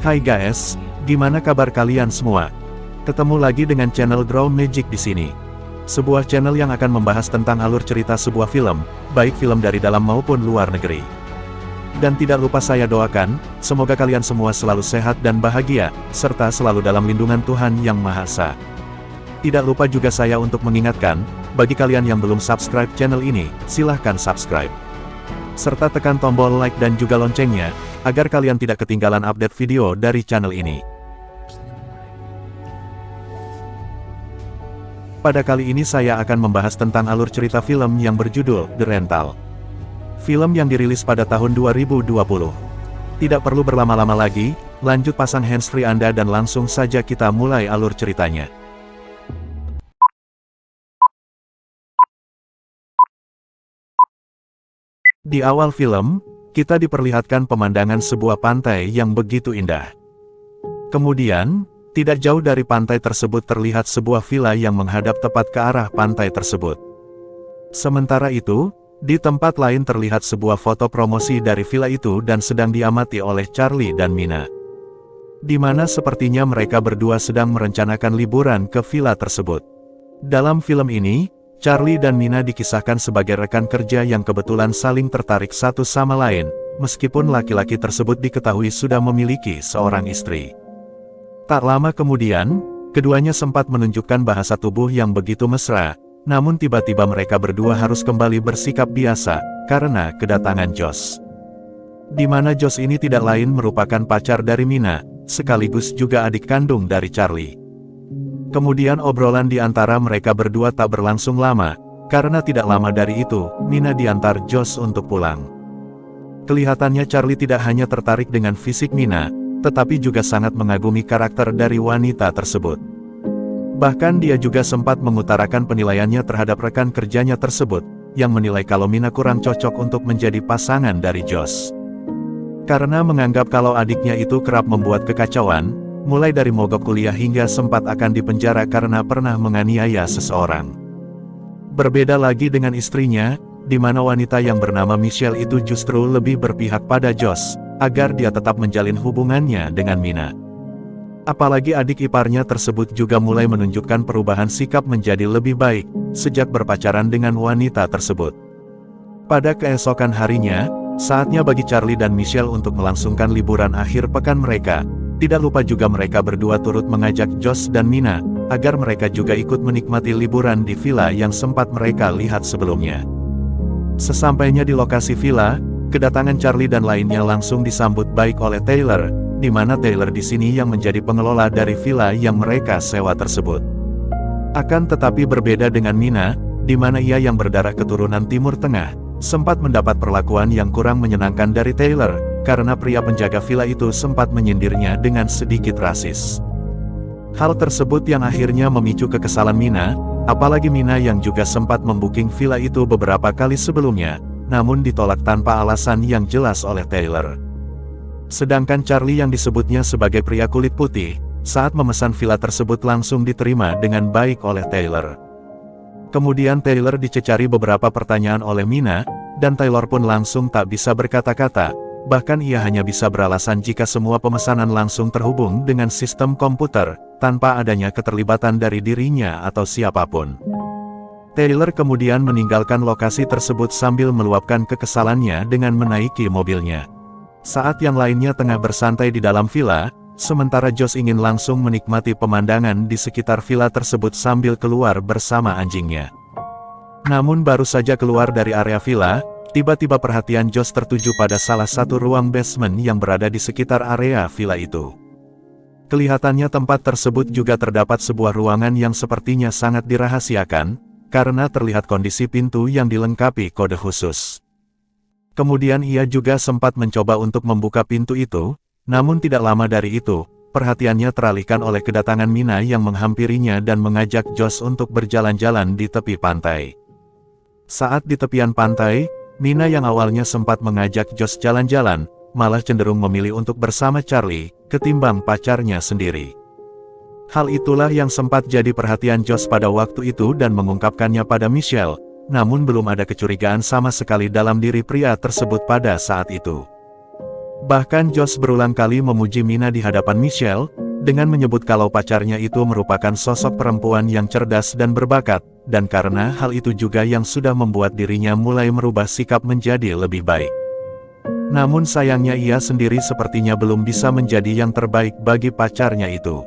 Hai guys, gimana kabar kalian semua? Ketemu lagi dengan channel Draw Magic di sini. Sebuah channel yang akan membahas tentang alur cerita sebuah film, baik film dari dalam maupun luar negeri. Dan tidak lupa saya doakan, semoga kalian semua selalu sehat dan bahagia, serta selalu dalam lindungan Tuhan Yang Maha Esa. Tidak lupa juga saya untuk mengingatkan, bagi kalian yang belum subscribe channel ini, silahkan subscribe. Serta tekan tombol like dan juga loncengnya, agar kalian tidak ketinggalan update video dari channel ini. Pada kali ini saya akan membahas tentang alur cerita film yang berjudul The Rental. Film yang dirilis pada tahun 2020. Tidak perlu berlama-lama lagi, lanjut pasang handsfree Anda dan langsung saja kita mulai alur ceritanya. Di awal film, kita diperlihatkan pemandangan sebuah pantai yang begitu indah. Kemudian, tidak jauh dari pantai tersebut terlihat sebuah villa yang menghadap tepat ke arah pantai tersebut. Sementara itu, di tempat lain terlihat sebuah foto promosi dari villa itu dan sedang diamati oleh Charlie dan Mina. Di mana sepertinya mereka berdua sedang merencanakan liburan ke villa tersebut. Dalam film ini, Charlie dan Mina dikisahkan sebagai rekan kerja yang kebetulan saling tertarik satu sama lain, meskipun laki-laki tersebut diketahui sudah memiliki seorang istri. Tak lama kemudian, keduanya sempat menunjukkan bahasa tubuh yang begitu mesra, namun tiba-tiba mereka berdua harus kembali bersikap biasa, karena kedatangan Josh. Di mana Josh ini tidak lain merupakan pacar dari Mina, sekaligus juga adik kandung dari Charlie. Kemudian obrolan di antara mereka berdua tak berlangsung lama, karena tidak lama dari itu, Mina diantar Josh untuk pulang. Kelihatannya Charlie tidak hanya tertarik dengan fisik Mina, tetapi juga sangat mengagumi karakter dari wanita tersebut. Bahkan dia juga sempat mengutarakan penilaiannya terhadap rekan kerjanya tersebut, yang menilai kalau Mina kurang cocok untuk menjadi pasangan dari Josh. Karena menganggap kalau adiknya itu kerap membuat kekacauan, mulai dari mogok kuliah hingga sempat akan dipenjara karena pernah menganiaya seseorang. Berbeda lagi dengan istrinya, di mana wanita yang bernama Michelle itu justru lebih berpihak pada Josh, agar dia tetap menjalin hubungannya dengan Mina. Apalagi adik iparnya tersebut juga mulai menunjukkan perubahan sikap menjadi lebih baik, sejak berpacaran dengan wanita tersebut. Pada keesokan harinya, saatnya bagi Charlie dan Michelle untuk melangsungkan liburan akhir pekan mereka. Tidak lupa juga mereka berdua turut mengajak Josh dan Mina, agar mereka juga ikut menikmati liburan di villa yang sempat mereka lihat sebelumnya. Sesampainya di lokasi villa, kedatangan Charlie dan lainnya langsung disambut baik oleh Taylor, di mana Taylor di sini yang menjadi pengelola dari villa yang mereka sewa tersebut. Akan tetapi berbeda dengan Mina, di mana ia yang berdarah keturunan Timur Tengah, sempat mendapat perlakuan yang kurang menyenangkan dari Taylor, karena pria penjaga villa itu sempat menyindirnya dengan sedikit rasis. Hal tersebut yang akhirnya memicu kekesalan Mina, apalagi Mina yang juga sempat membuking villa itu beberapa kali sebelumnya, namun ditolak tanpa alasan yang jelas oleh Taylor. Sedangkan Charlie yang disebutnya sebagai pria kulit putih, saat memesan villa tersebut langsung diterima dengan baik oleh Taylor. Kemudian Taylor dicecari beberapa pertanyaan oleh Mina, dan Taylor pun langsung tak bisa berkata-kata. Bahkan ia hanya bisa beralasan jika semua pemesanan langsung terhubung dengan sistem komputer, tanpa adanya keterlibatan dari dirinya atau siapapun. Taylor kemudian meninggalkan lokasi tersebut sambil meluapkan kekesalannya dengan menaiki mobilnya. Saat yang lainnya tengah bersantai di dalam villa, sementara Josh ingin langsung menikmati pemandangan di sekitar villa tersebut sambil keluar bersama anjingnya. Namun baru saja keluar dari area villa, tiba-tiba perhatian Josh tertuju pada salah satu ruang basement yang berada di sekitar area villa itu. Kelihatannya tempat tersebut juga terdapat sebuah ruangan yang sepertinya sangat dirahasiakan, karena terlihat kondisi pintu yang dilengkapi kode khusus. Kemudian ia juga sempat mencoba untuk membuka pintu itu, namun tidak lama dari itu, perhatiannya teralihkan oleh kedatangan Mina yang menghampirinya dan mengajak Josh untuk berjalan-jalan di tepi pantai. Saat di tepian pantai, Mina yang awalnya sempat mengajak Josh jalan-jalan, malah cenderung memilih untuk bersama Charlie, ketimbang pacarnya sendiri. Hal itulah yang sempat jadi perhatian Josh pada waktu itu dan mengungkapkannya pada Michelle, namun belum ada kecurigaan sama sekali dalam diri pria tersebut pada saat itu. Bahkan Josh berulang kali memuji Mina di hadapan Michelle, dengan menyebut kalau pacarnya itu merupakan sosok perempuan yang cerdas dan berbakat, dan karena hal itu juga yang sudah membuat dirinya mulai merubah sikap menjadi lebih baik. Namun sayangnya ia sendiri sepertinya belum bisa menjadi yang terbaik bagi pacarnya itu.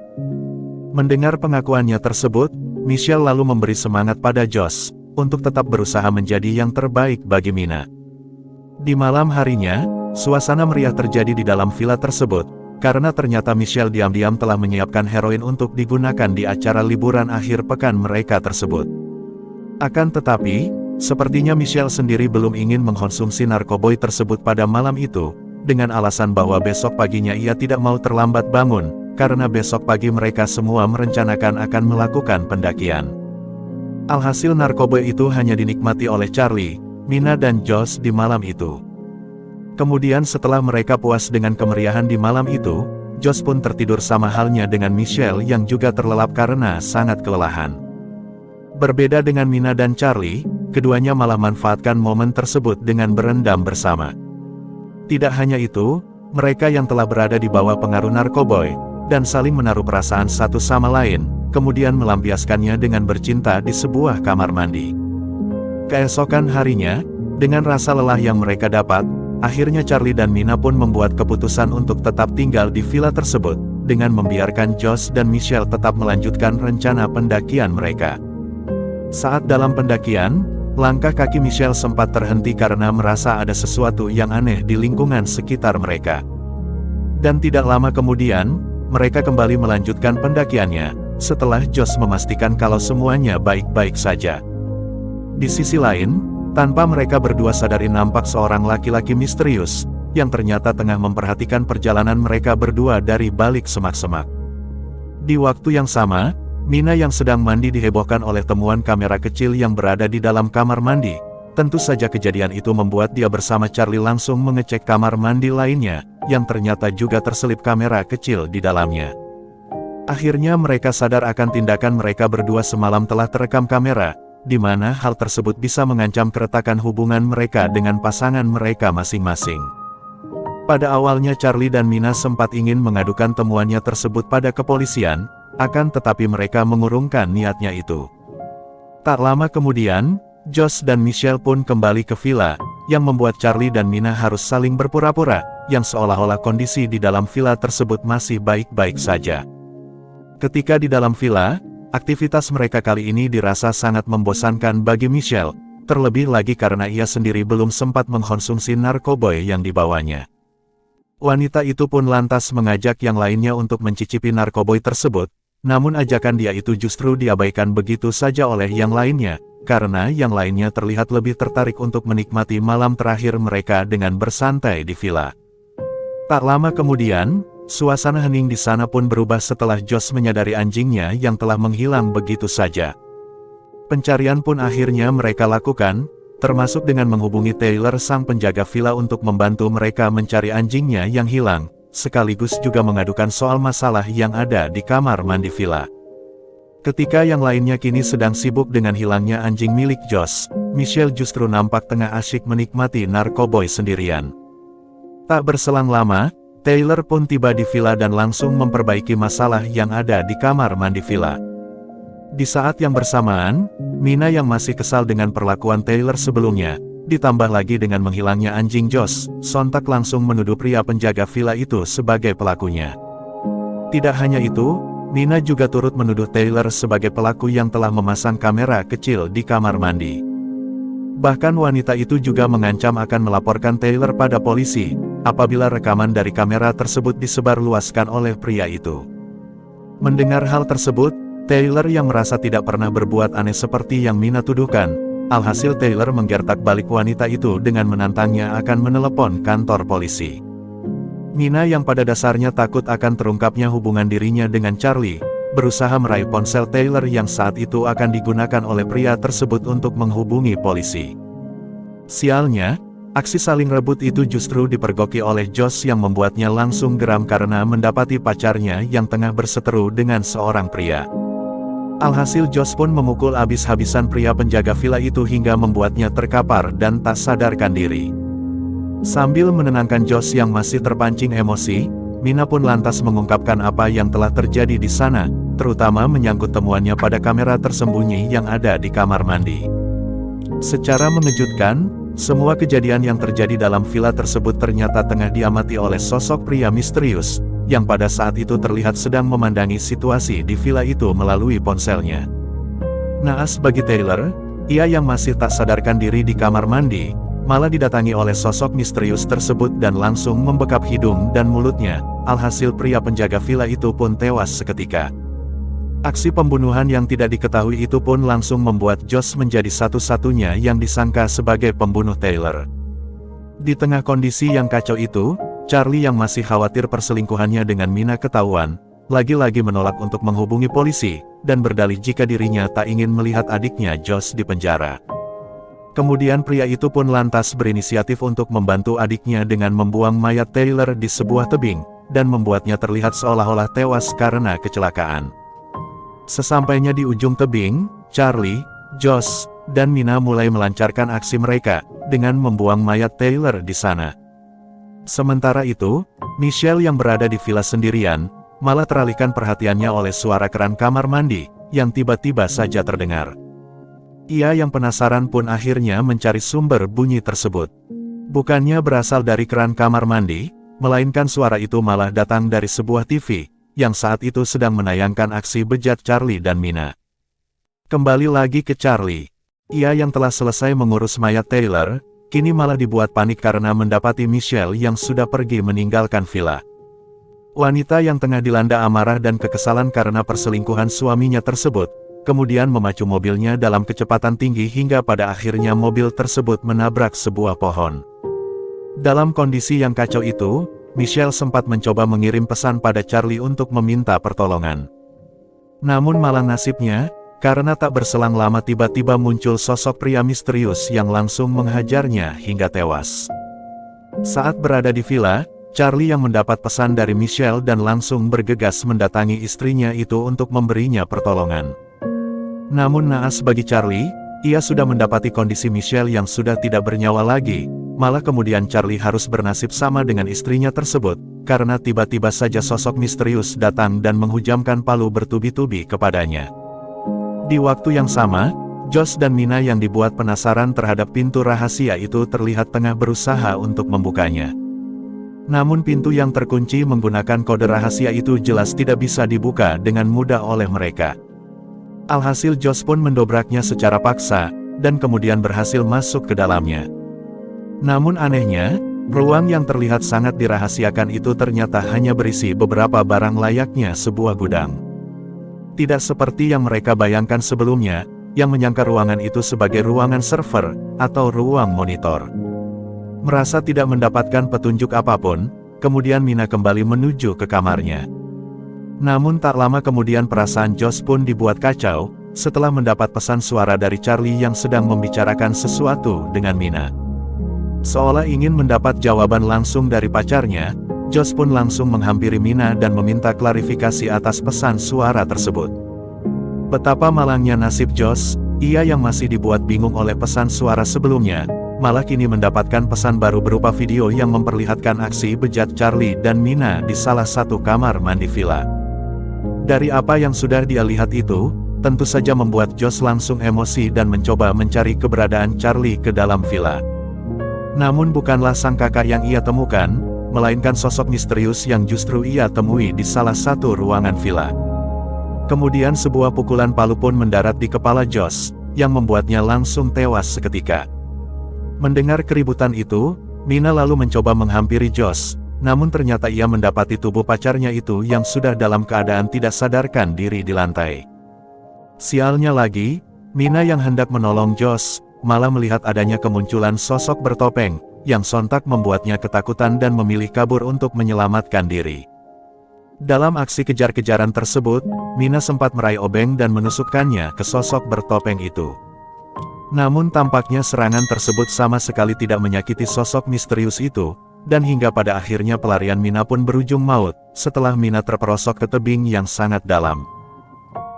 Mendengar pengakuannya tersebut, Michelle lalu memberi semangat pada Josh, untuk tetap berusaha menjadi yang terbaik bagi Mina. Di malam harinya, suasana meriah terjadi di dalam villa tersebut, karena ternyata Michelle diam-diam telah menyiapkan heroin untuk digunakan di acara liburan akhir pekan mereka tersebut. Akan tetapi, sepertinya Michelle sendiri belum ingin mengkonsumsi narkoboy tersebut pada malam itu, dengan alasan bahwa besok paginya ia tidak mau terlambat bangun, karena besok pagi mereka semua merencanakan akan melakukan pendakian. Alhasil narkoboy itu hanya dinikmati oleh Charlie, Mina dan Josh di malam itu. Kemudian setelah mereka puas dengan kemeriahan di malam itu, Josh pun tertidur sama halnya dengan Michelle yang juga terlelap karena sangat kelelahan. Berbeda dengan Mina dan Charlie, keduanya malah manfaatkan momen tersebut dengan berendam bersama. Tidak hanya itu, mereka yang telah berada di bawah pengaruh narkoboy, dan saling menaruh perasaan satu sama lain, kemudian melampiaskannya dengan bercinta di sebuah kamar mandi. Keesokan harinya, dengan rasa lelah yang mereka dapat, akhirnya Charlie dan Mina pun membuat keputusan untuk tetap tinggal di villa tersebut, dengan membiarkan Josh dan Michelle tetap melanjutkan rencana pendakian mereka. Saat dalam pendakian, langkah kaki Michelle sempat terhenti karena merasa ada sesuatu yang aneh di lingkungan sekitar mereka. Dan tidak lama kemudian, mereka kembali melanjutkan pendakiannya, setelah Josh memastikan kalau semuanya baik-baik saja. Di sisi lain, tanpa mereka berdua sadari nampak seorang laki-laki misterius, yang ternyata tengah memperhatikan perjalanan mereka berdua dari balik semak-semak. Di waktu yang sama, Mina yang sedang mandi dihebohkan oleh temuan kamera kecil yang berada di dalam kamar mandi. Tentu saja kejadian itu membuat dia bersama Charlie langsung mengecek kamar mandi lainnya, yang ternyata juga terselip kamera kecil di dalamnya. Akhirnya mereka sadar akan tindakan mereka berdua semalam telah terekam kamera, di mana hal tersebut bisa mengancam keretakan hubungan mereka dengan pasangan mereka masing-masing. Pada awalnya Charlie dan Mina sempat ingin mengadukan temuannya tersebut pada kepolisian, akan tetapi mereka mengurungkan niatnya itu. Tak lama kemudian, Josh dan Michelle pun kembali ke villa, yang membuat Charlie dan Mina harus saling berpura-pura, yang seolah-olah kondisi di dalam villa tersebut masih baik-baik saja. Ketika di dalam villa, aktivitas mereka kali ini dirasa sangat membosankan bagi Michelle, terlebih lagi karena ia sendiri belum sempat mengkonsumsi narkoboy yang dibawanya. Wanita itu pun lantas mengajak yang lainnya untuk mencicipi narkoboy tersebut, namun ajakan dia itu justru diabaikan begitu saja oleh yang lainnya, karena yang lainnya terlihat lebih tertarik untuk menikmati malam terakhir mereka dengan bersantai di villa. Tak lama kemudian, suasana hening di sana pun berubah setelah Josh menyadari anjingnya yang telah menghilang begitu saja. Pencarian pun akhirnya mereka lakukan, termasuk dengan menghubungi Taylor sang penjaga villa untuk membantu mereka mencari anjingnya yang hilang, sekaligus juga mengadukan soal masalah yang ada di kamar mandi villa. Ketika yang lainnya kini sedang sibuk dengan hilangnya anjing milik Josh, Michelle justru nampak tengah asyik menikmati narkoboy sendirian. Tak berselang lama, Taylor pun tiba di villa dan langsung memperbaiki masalah yang ada di kamar mandi villa. Di saat yang bersamaan, Mina yang masih kesal dengan perlakuan Taylor sebelumnya, ditambah lagi dengan menghilangnya anjing Josh, sontak langsung menuduh pria penjaga villa itu sebagai pelakunya. Tidak hanya itu, Mina juga turut menuduh Taylor sebagai pelaku yang telah memasang kamera kecil di kamar mandi. Bahkan wanita itu juga mengancam akan melaporkan Taylor pada polisi, apabila rekaman dari kamera tersebut disebarluaskan oleh pria itu. Mendengar hal tersebut, Taylor yang merasa tidak pernah berbuat aneh seperti yang Mina tuduhkan, alhasil Taylor menggertak balik wanita itu dengan menantangnya akan menelepon kantor polisi. Mina yang pada dasarnya takut akan terungkapnya hubungan dirinya dengan Charlie, berusaha meraih ponsel Taylor yang saat itu akan digunakan oleh pria tersebut untuk menghubungi polisi. Sialnya, aksi saling rebut itu justru dipergoki oleh Josh yang membuatnya langsung geram karena mendapati pacarnya yang tengah berseteru dengan seorang pria. Alhasil Josh pun memukul habis-habisan pria penjaga villa itu hingga membuatnya terkapar dan tak sadarkan diri. Sambil menenangkan Josh yang masih terpancing emosi, Mina pun lantas mengungkapkan apa yang telah terjadi di sana, terutama menyangkut temuannya pada kamera tersembunyi yang ada di kamar mandi. Secara mengejutkan, semua kejadian yang terjadi dalam villa tersebut ternyata tengah diamati oleh sosok pria misterius, yang pada saat itu terlihat sedang memandangi situasi di villa itu melalui ponselnya. Naas bagi Taylor, ia yang masih tak sadarkan diri di kamar mandi, malah didatangi oleh sosok misterius tersebut dan langsung membekap hidung dan mulutnya, alhasil pria penjaga villa itu pun tewas seketika. Aksi pembunuhan yang tidak diketahui itu pun langsung membuat Josh menjadi satu-satunya yang disangka sebagai pembunuh Taylor. Di tengah kondisi yang kacau itu, Charlie yang masih khawatir perselingkuhannya dengan Mina ketahuan, lagi-lagi menolak untuk menghubungi polisi, dan berdalih jika dirinya tak ingin melihat adiknya Josh di penjara. Kemudian pria itu pun lantas berinisiatif untuk membantu adiknya dengan membuang mayat Taylor di sebuah tebing, dan membuatnya terlihat seolah-olah tewas karena kecelakaan. Sesampainya di ujung tebing, Charlie, Josh, dan Mina mulai melancarkan aksi mereka, dengan membuang mayat Taylor di sana. Sementara itu, Michelle yang berada di villa sendirian, malah teralihkan perhatiannya oleh suara keran kamar mandi, yang tiba-tiba saja terdengar. Ia yang penasaran pun akhirnya mencari sumber bunyi tersebut. Bukannya berasal dari keran kamar mandi, melainkan suara itu malah datang dari sebuah TV, yang saat itu sedang menayangkan aksi bejat Charlie dan Mina. Kembali lagi ke Charlie. Ia yang telah selesai mengurus mayat Taylor, kini malah dibuat panik karena mendapati Michelle yang sudah pergi meninggalkan villa. Wanita yang tengah dilanda amarah dan kekesalan karena perselingkuhan suaminya tersebut, kemudian memacu mobilnya dalam kecepatan tinggi hingga pada akhirnya mobil tersebut menabrak sebuah pohon. Dalam kondisi yang kacau itu, Michelle sempat mencoba mengirim pesan pada Charlie untuk meminta pertolongan. Namun malah nasibnya, karena tak berselang lama tiba-tiba muncul sosok pria misterius yang langsung menghajarnya hingga tewas. Saat berada di villa, Charlie yang mendapat pesan dari Michelle dan langsung bergegas mendatangi istrinya itu untuk memberinya pertolongan. Namun naas bagi Charlie, ia sudah mendapati kondisi Michelle yang sudah tidak bernyawa lagi, malah kemudian Charlie harus bernasib sama dengan istrinya tersebut, karena tiba-tiba saja sosok misterius datang dan menghujamkan palu bertubi-tubi kepadanya. Di waktu yang sama, Josh dan Mina yang dibuat penasaran terhadap pintu rahasia itu terlihat tengah berusaha untuk membukanya. Namun pintu yang terkunci menggunakan kode rahasia itu jelas tidak bisa dibuka dengan mudah oleh mereka. Alhasil Josh pun mendobraknya secara paksa, dan kemudian berhasil masuk ke dalamnya. Namun anehnya, ruang yang terlihat sangat dirahasiakan itu ternyata hanya berisi beberapa barang layaknya sebuah gudang. Tidak seperti yang mereka bayangkan sebelumnya, yang menyangka ruangan itu sebagai ruangan server, atau ruang monitor. Merasa tidak mendapatkan petunjuk apapun, kemudian Mina kembali menuju ke kamarnya. Namun tak lama kemudian perasaan Josh pun dibuat kacau, setelah mendapat pesan suara dari Charlie yang sedang membicarakan sesuatu dengan Mina. Seolah ingin mendapat jawaban langsung dari pacarnya, Josh pun langsung menghampiri Mina dan meminta klarifikasi atas pesan suara tersebut. Betapa malangnya nasib Josh, ia yang masih dibuat bingung oleh pesan suara sebelumnya, malah kini mendapatkan pesan baru berupa video yang memperlihatkan aksi bejat Charlie dan Mina di salah satu kamar mandi villa. Dari apa yang sudah dia lihat itu, tentu saja membuat Josh langsung emosi dan mencoba mencari keberadaan Charlie ke dalam villa. Namun bukanlah sang kakak yang ia temukan, melainkan sosok misterius yang justru ia temui di salah satu ruangan villa. Kemudian sebuah pukulan palu pun mendarat di kepala Josh, yang membuatnya langsung tewas seketika. Mendengar keributan itu, Mina lalu mencoba menghampiri Josh, namun ternyata ia mendapati tubuh pacarnya itu yang sudah dalam keadaan tidak sadarkan diri di lantai. Sialnya lagi, Mina yang hendak menolong Josh, malah melihat adanya kemunculan sosok bertopeng, yang sontak membuatnya ketakutan dan memilih kabur untuk menyelamatkan diri. Dalam aksi kejar-kejaran tersebut, Mina sempat meraih obeng dan menusukkannya ke sosok bertopeng itu. Namun tampaknya serangan tersebut sama sekali tidak menyakiti sosok misterius itu, dan hingga pada akhirnya pelarian Mina pun berujung maut, setelah Mina terperosok ke tebing yang sangat dalam.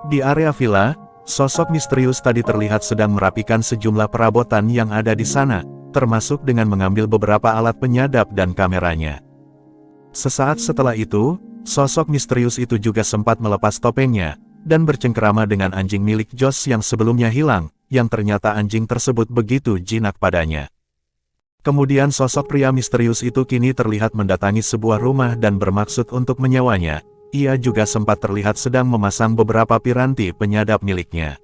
Di area villa, sosok misterius tadi terlihat sedang merapikan sejumlah perabotan yang ada di sana, termasuk dengan mengambil beberapa alat penyadap dan kameranya. Sesaat setelah itu, sosok misterius itu juga sempat melepas topengnya, dan bercengkerama dengan anjing milik Josh yang sebelumnya hilang, yang ternyata anjing tersebut begitu jinak padanya. Kemudian sosok pria misterius itu kini terlihat mendatangi sebuah rumah dan bermaksud untuk menyewanya. Ia juga sempat terlihat sedang memasang beberapa piranti penyadap miliknya.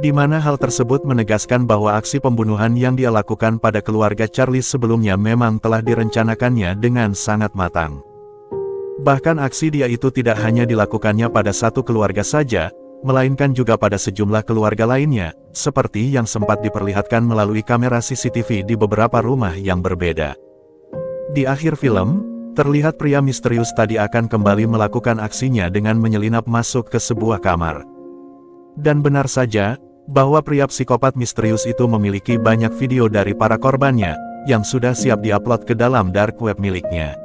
Di mana hal tersebut menegaskan bahwa aksi pembunuhan yang dia lakukan pada keluarga Charlie sebelumnya memang telah direncanakannya dengan sangat matang. Bahkan aksi dia itu tidak hanya dilakukannya pada satu keluarga saja, melainkan juga pada sejumlah keluarga lainnya, seperti yang sempat diperlihatkan melalui kamera CCTV di beberapa rumah yang berbeda. Di akhir film, terlihat pria misterius tadi akan kembali melakukan aksinya dengan menyelinap masuk ke sebuah kamar. Dan benar saja, bahwa pria psikopat misterius itu memiliki banyak video dari para korbannya, yang sudah siap diupload ke dalam dark web miliknya.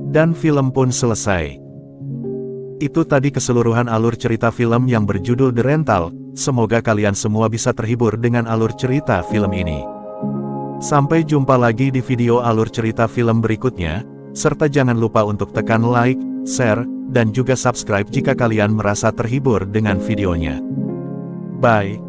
Dan film pun selesai. Itu tadi keseluruhan alur cerita film yang berjudul The Rental. Semoga kalian semua bisa terhibur dengan alur cerita film ini. Sampai jumpa lagi di video alur cerita film berikutnya, serta jangan lupa untuk tekan like, share, dan juga subscribe jika kalian merasa terhibur dengan videonya. Bye.